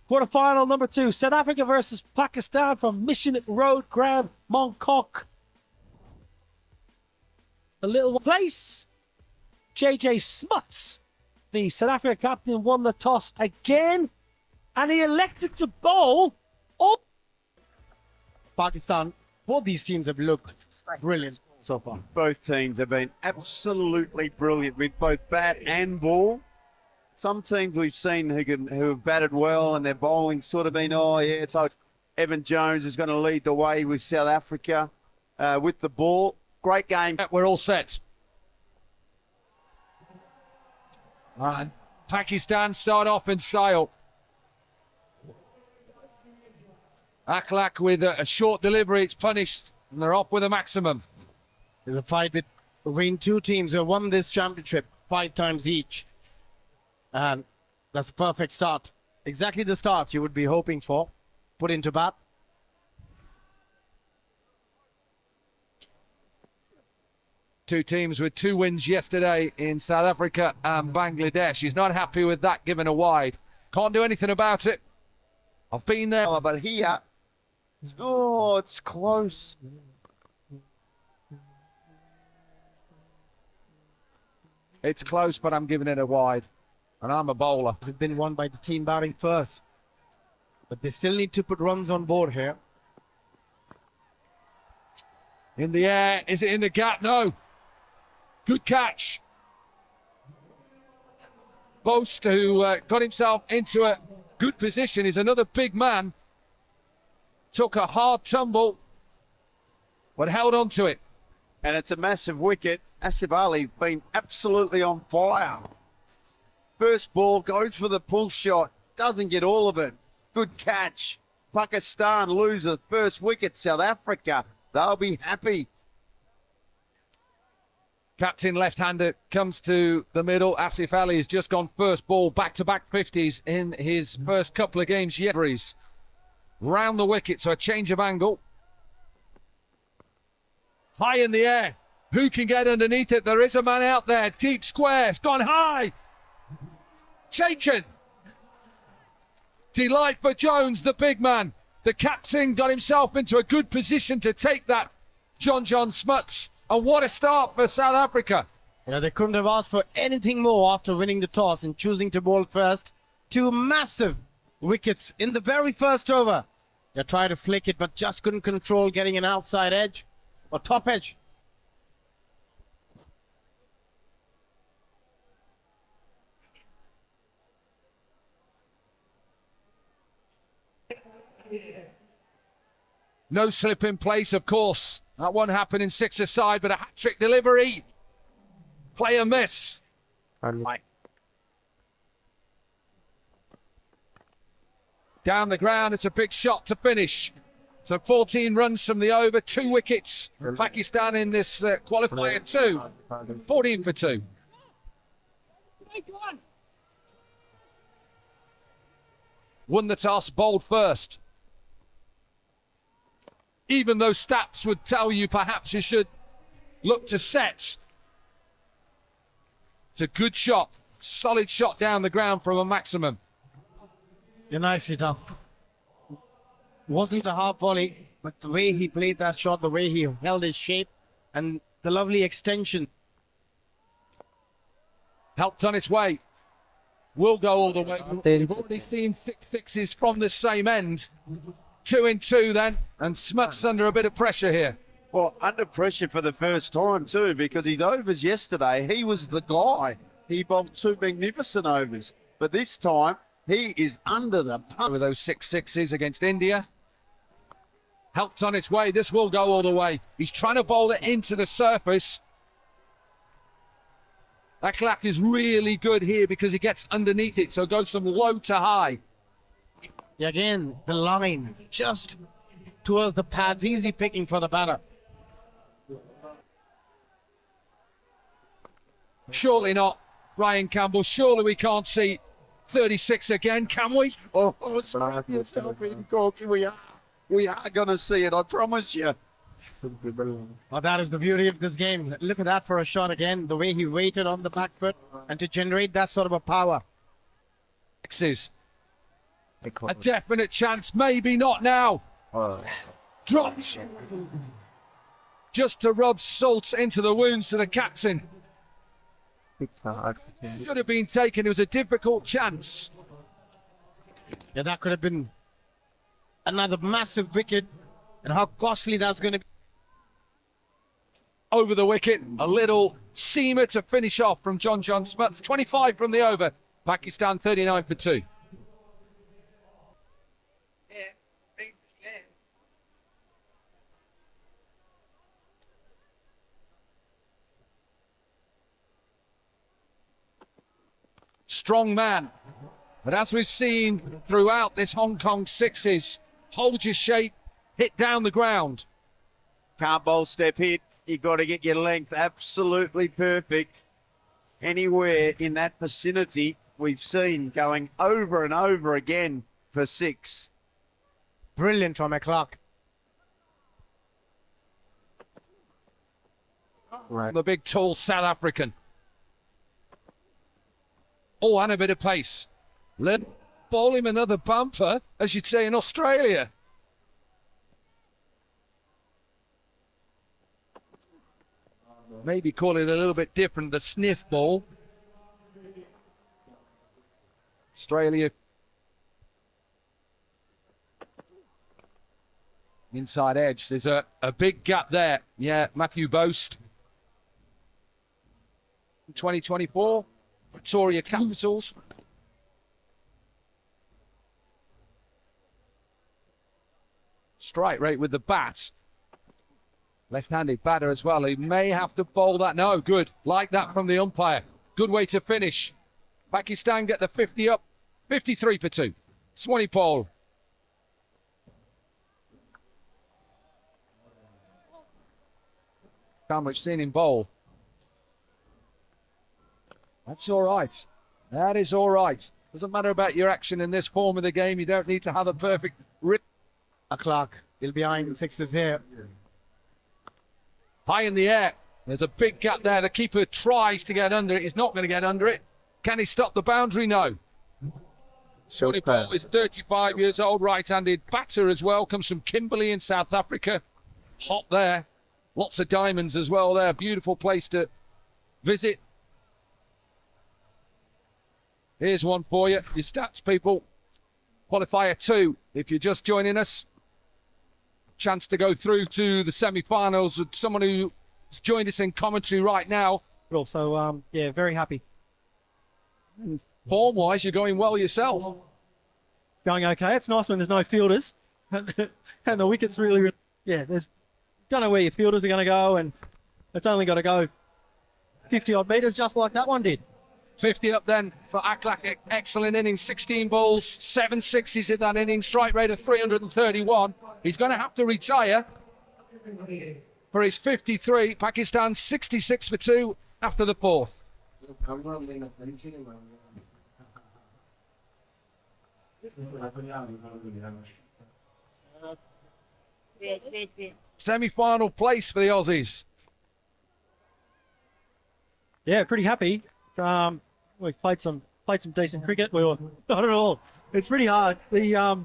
Quarterfinal number 2, South Africa versus Pakistan from Mission Road, Grand Mongkok. A little place. JJ Smuts, the South Africa captain, won the toss again, and he elected to bowl. Pakistan, both these teams have looked brilliant so far. Both teams have been absolutely brilliant with both bat and ball. Some teams we've seen who have batted well and their bowling sort of been, oh yeah, so Evan Jones is going to lead the way with South Africa with the ball. Great game. We're all set. And Pakistan start off in style. Akhlaq with a short delivery, it's punished, and they're off with a maximum. There's a fight between two teams who have won this championship 5 times each. And that's a perfect start. Exactly the start you would be hoping for. Put into bat. Two teams with 2 wins yesterday in South Africa and Bangladesh. He's not happy with that, given a wide. Can't do anything about it. I've been there. Oh, but here, oh, it's close. It's close, but I'm giving it a wide. And I'm a bowler. It's been won by the team batting first. But they still need to put runs on board here. In the air. Is it in the gap? No. Good catch. Boast, who got himself into a good position, is another big man. Took a hard tumble, but held on to it. And it's a massive wicket. Asif Ali been absolutely on fire. First ball, goes for the pull shot. Doesn't get all of it. Good catch. Pakistan lose the first wicket. South Africa, they'll be happy. Captain left-hander comes to the middle. Asif Ali has just gone first ball, back-to-back 50s in his first couple of games yet. Round the wicket, so a change of angle. High in the air. Who can get underneath it? There is a man out there. Deep square. It's gone high. Taken. Delight for Jones, the big man. The captain got himself into a good position to take that. John Smuts. And what a start for South Africa. You know, they couldn't have asked for anything more after winning the toss and choosing to bowl first. 2 massive wickets in the very first over. They tried to flick it, but just couldn't control getting an outside edge or top edge. No slip in place, of course. That one happened in 6-a-side, but a hat-trick delivery. Play a miss. Down the ground, it's a big shot to finish. So 14 runs from the over, 2 wickets for Pakistan in this qualifier 2. 14 for 2. Won the toss, bowled first. Even though stats would tell you perhaps you should look to set. It's a good shot, solid shot down the ground from a maximum. You're nicely done. Wasn't a hard volley, but the way he played that shot, the way he held his shape, and the lovely extension. Helped on its way. Will go all the way. We've already seen 6 sixes from the same end. 2 in 2 then, and Smuts under a bit of pressure here. Well, under pressure for the first time too, because his overs yesterday, he was the guy. He bowled 2 magnificent overs, but this time he is under the pump. With those 6 sixes against India. Helped on its way. This will go all the way. He's trying to bowl it into the surface. Akhlaq is really good here because he gets underneath it, so it goes from low to high. Again, the line just towards the pads, easy picking for the batter. Surely not, Ryan Campbell. Surely we can't see 36 again, can we? Oh, strap yourself in, Corky. We are going to see it, I promise you. Well, that is the beauty of this game. Look at that for a shot again, the way he waited on the back foot and to generate that sort of a power. X's. A definite chance, maybe not now. Dropped. Just to rub salt into the wounds to the captain. Should have been taken. It was a difficult chance. Yeah, that could have been another massive wicket. And how costly that's going to be. Over the wicket, a little seamer to finish off from John Smuts. 25 from the over. Pakistan 39 for 2. Strong man. But as we've seen throughout this Hong Kong sixes, hold your shape, hit down the ground. Can't bowl step hit. You've got to get your length absolutely perfect. Anywhere in that vicinity, we've seen going over and over again for 6. Brilliant from McClark. Right. The big, tall South African. Oh, and a bit of pace. Let bowl him another bumper, as you'd say in Australia. Maybe call it a little bit different, the sniff ball. Australia. Inside edge. There's a big gap there. Yeah, Matthew Boast. 2024. Victoria Capitals. Strike rate with the bat. Left-handed batter as well. He may have to bowl that. No, good. Like that from the umpire. Good way to finish. Pakistan get the 50 up. 53 for 2. Swanee Paul. How much seen him bowl? That's all right. That is all right. Doesn't matter about your action in this form of the game. You don't need to have a perfect rip. Clark, he'll be eyeing 6s here. High in the air. There's a big gap there. The keeper tries to get under it. He's not going to get under it. Can he stop the boundary? No. Swanee Paul is 35 years old, right-handed batter as well. Comes from Kimberley in South Africa. Hot there. Lots of diamonds as well there. Beautiful place to visit. Here's one for you. Your stats, people. Qualifier 2, if you're just joining us. Chance to go through to the semi-finals with someone who's joined us in commentary right now. Also, yeah, very happy. Form-wise, you're going well yourself. Going okay. It's nice when there's no fielders. And the wicket's really, yeah, don't know where your fielders are going to go, and it's only got to go 50-odd metres just like that one did. 50 up then for Aklak. Excellent innings, 16 balls, 7 sixes in that inning, strike rate of 331. He's going to have to retire for his 53. Pakistan 66 for 2 after the 4th. Semi-final place for the Aussies. Yeah, pretty happy. We've played some decent cricket. We were not at all. It's pretty hard. The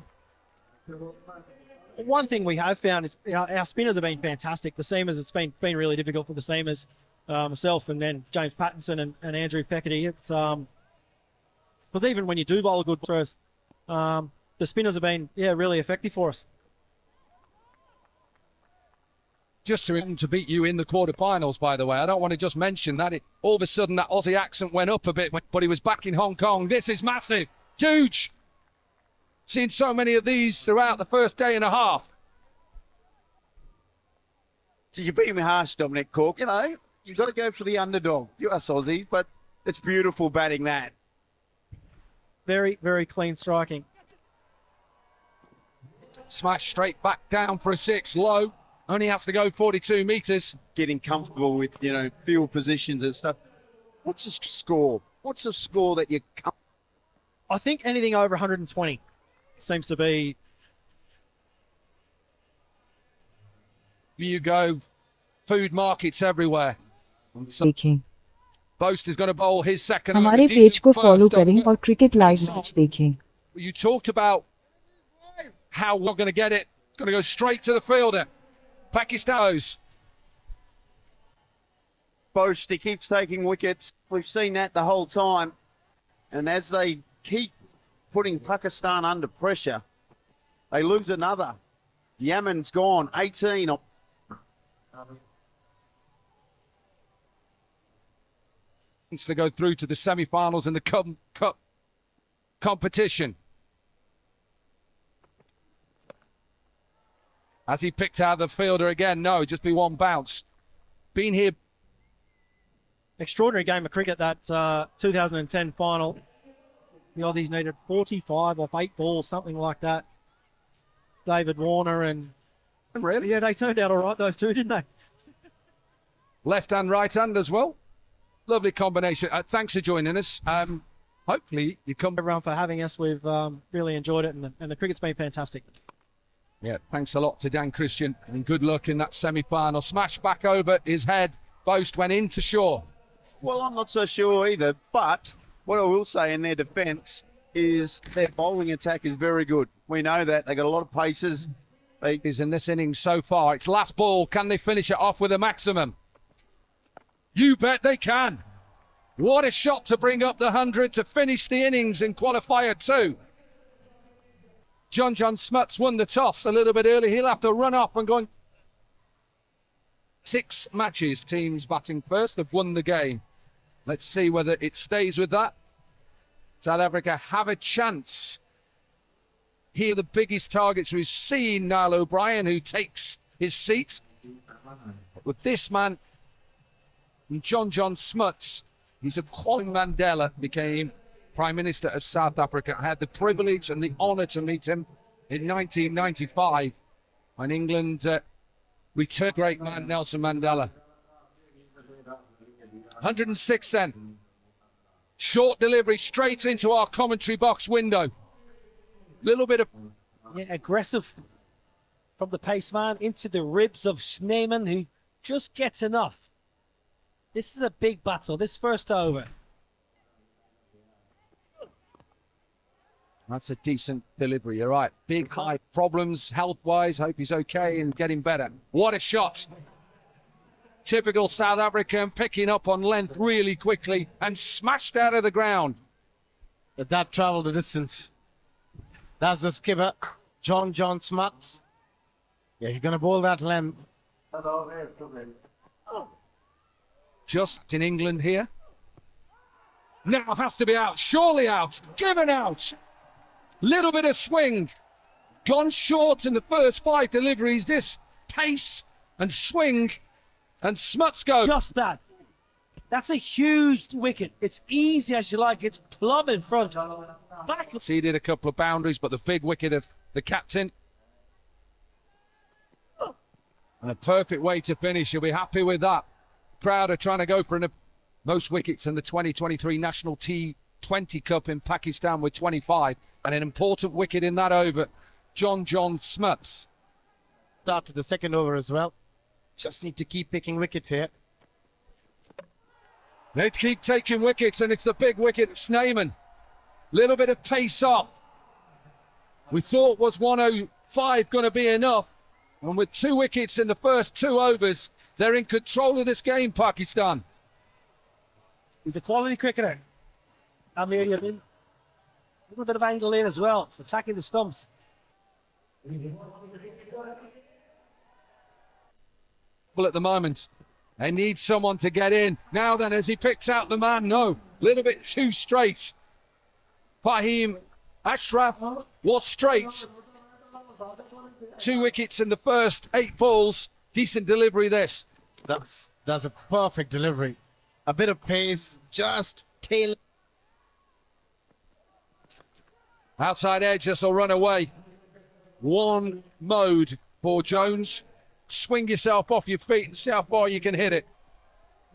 one thing we have found is our spinners have been fantastic. The seamers, it's been really difficult for the seamers. Myself and then James Pattinson and Andrew Peckety. It's because even when you do bowl a good for us, the spinners have been really effective for us. Just to beat you in the quarterfinals, by the way. I don't want to just mention that. All of a sudden, that Aussie accent went up a bit, but he was back in Hong Kong. This is massive. Huge. Seen so many of these throughout the first day and a half. So you beat me harsh, Dominic Cork. You know, you've got to go for the underdog. You're us Aussies, but it's beautiful batting that. Very, very clean striking. Smash straight back down for a 6, low. Only has to go 42 metres. Getting comfortable with, field positions and stuff. What's the score? What's the score that you... I think anything over 120 seems to be... You go. Food markets everywhere. देखें Boast is going to bowl his second. हमारे page को follow करें और cricket live match देखें You talked about how we're going to get it. It's going to go straight to the fielder. Pakistanos. Boast, he keeps taking wickets. We've seen that the whole time. And as they keep putting Pakistan under pressure, they lose another. Yemen's gone, 18. To go through to the semi-finals in the cup competition. Has he picked out the fielder again? No, just be one bounce. Been here. Extraordinary game of cricket, that 2010 final. The Aussies needed 45 off 8 balls, something like that. David Warner and... Really? Yeah, they turned out all right, those two, didn't they? Left hand, right hand as well. Lovely combination. Thanks for joining us. Hopefully you come... Everyone for having us. We've really enjoyed it, and the cricket's been fantastic. Yeah, thanks a lot to Dan Christian, and good luck in that semi-final. Smash back over his head. Boast went into shore. Well, I'm not so sure either, but what I will say in their defence is their bowling attack is very good. We know that. They got a lot of paces. Is in this innings so far. It's last ball. Can they finish it off with a maximum? You bet they can. What a shot to bring up the 100 to finish the innings in qualifier 2. John Smuts won the toss a little bit early. He'll have to run up and go on. 6 matches, teams batting first have won the game. Let's see whether it stays with that. South Africa have a chance. Here the biggest targets we've seen, Niall O'Brien, who takes his seat. With this man, John Smuts, he's a quality. Mandela became Prime Minister of South Africa. I had the privilege and the honour to meet him in 1995 when England returned great man Nelson Mandela. 106 then. Short delivery straight into our commentary box window. Little bit of... Yeah, aggressive from the pace man into the ribs of Schneemann, who just gets enough. This is a big battle, this first over. That's a decent delivery, you're right. Big, high problems health-wise. Hope he's okay and getting better. What a shot. Typical South African, picking up on length really quickly and smashed out of the ground. That travelled a distance. That's the skipper, John Smuts. Yeah, you're going to bowl that length. Just in England here. Now has to be out, surely out, given out. Little bit of swing. Gone short in the first 5 deliveries. This pace and swing, and Smuts goes. Just that. That's a huge wicket. It's easy as you like. It's plumb in front. Back. He did a couple of boundaries, but the big wicket of the captain. And a perfect way to finish. You'll be happy with that. Crowd are trying to go for most wickets in the 2023 National T20 Cup in Pakistan with 25. And an important wicket in that over. John Smuts. Start to the second over as well. Just need to keep picking wickets here. They keep taking wickets, and it's the big wicket of Schneemann. Little bit of pace off. We thought was 105 going to be enough. And with 2 wickets in the first 2 overs, they're in control of this game, Pakistan. He's a quality cricketer. Amir Yamin. A little bit of angle in as well, attacking the stumps. Well, at the moment, they need someone to get in. Now then, as he picks out the man, no, little bit too straight. Fahim Ashraf was straight. 2 wickets in the first 8 balls. Decent delivery this. That's a perfect delivery. A bit of pace, just tail. Outside edge, this will run away. One mode for Jones. Swing yourself off your feet and see how far you can hit it.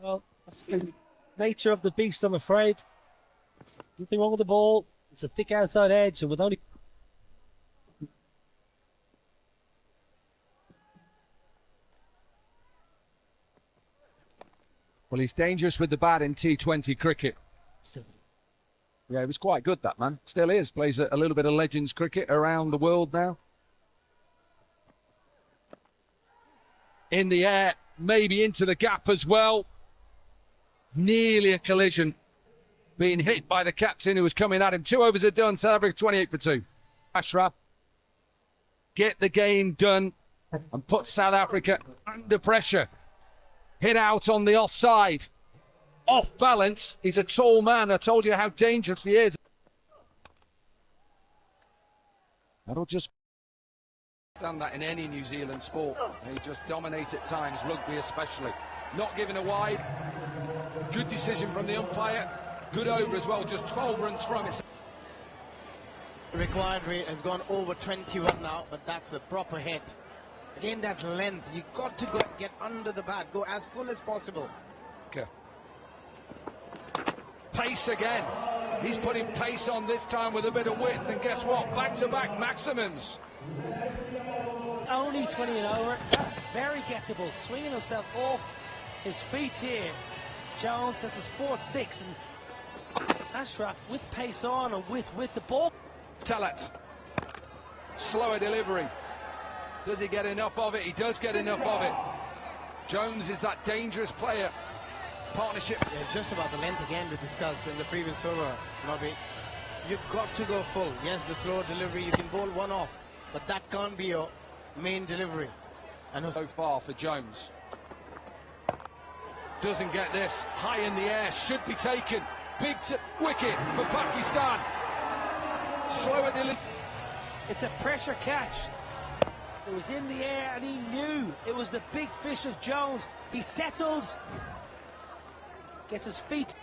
Well, that's the nature of the beast, I'm afraid. Nothing wrong with the ball. It's a thick outside edge, and with only... Well, he's dangerous with the bat in T20 cricket. Yeah, he was quite good, that man. Still is. Plays a little bit of Legends cricket around the world now. In the air, maybe into the gap as well. Nearly a collision. Being hit by the captain who was coming at him. 2 overs are done. South Africa 28 for 2. Ashraf, get the game done and put South Africa under pressure. Hit out on the offside. Off balance. He's a tall man. I told you how dangerous he is. That'll just stand that in any New Zealand sport. They just dominate at times, rugby especially. Not giving a wide. Good decision from the umpire. Good over as well, just 12 runs from it. Required rate has gone over 21 now, but that's a proper hit. Again, that length, you got to get under the bat, go as full as possible. Okay. Pace again. He's putting pace on this time with a bit of width, and guess what? Back-to-back maximums. Only 20 and over. That's very gettable. Swinging himself off his feet here. Jones, that's his 4th 6. And Ashraf with pace on and with the ball. Talat. Slower delivery. Does he get enough of it? He does get enough of it. Jones is that dangerous player. Partnership. Yeah, it's just about the length again we discussed in the previous over, Nobby. You've got to go full. Yes, the slower delivery, you can bowl one off, but that can't be your main delivery. And so far for Jones. Doesn't get this. High in the air, should be taken. Big wicket for Pakistan. Slower delivery. It's a pressure catch. It was in the air and he knew it was the big fish of Jones. He settles. Gets his feet.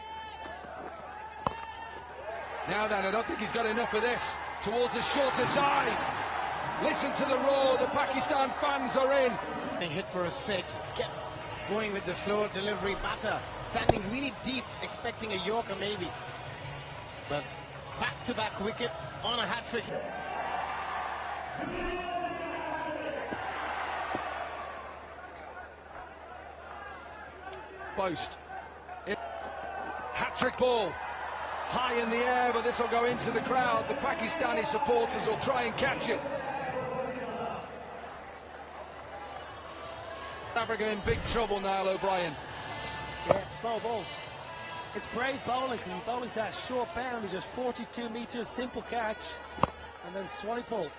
Now then, I don't think he's got enough of this. Towards the shorter side. Listen to the roar. The Pakistan fans are in. Being hit for a 6. Get going with the slower delivery batter. Standing really deep, expecting a Yorker maybe. But back-to-back wicket on a hat-trick. Boast. Hat-trick ball. High in the air, but this will go into the crowd. The Pakistani supporters will try and catch it. Africa in big trouble now, O'Brien. Yeah, slow balls. It's brave bowling because he's bowling to that short bound. He's just 42 metres, simple catch. And then Swanee pull.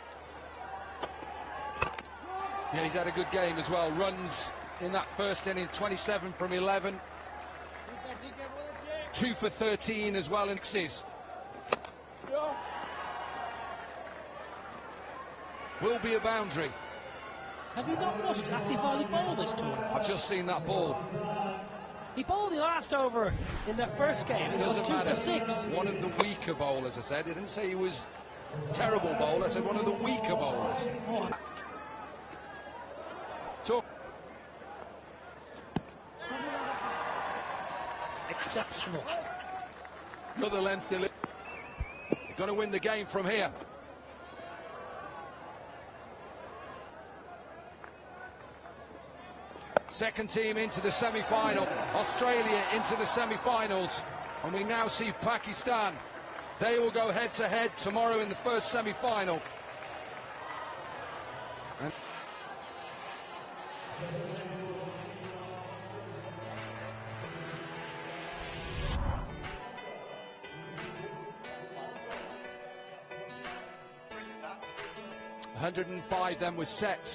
Yeah, he's had a good game as well. Runs in that first inning, 27 from 11. 2 for 13 as well in sixes. Will be a boundary. Have you not watched Asif Ali bowl this tournament? I've just seen that ball. He bowled the last over in their first game. He got 2 for 6. One of the weaker bowlers, I said. I didn't say he was a terrible bowler. I said one of the weaker bowlers. Oh. So Exceptional. another length delivery. Got to win the game from here. Second team into the semi-final. Australia into the semi-finals. And we now see Pakistan. They will go head-to-head tomorrow in the first semi-final. And 105 then was sets.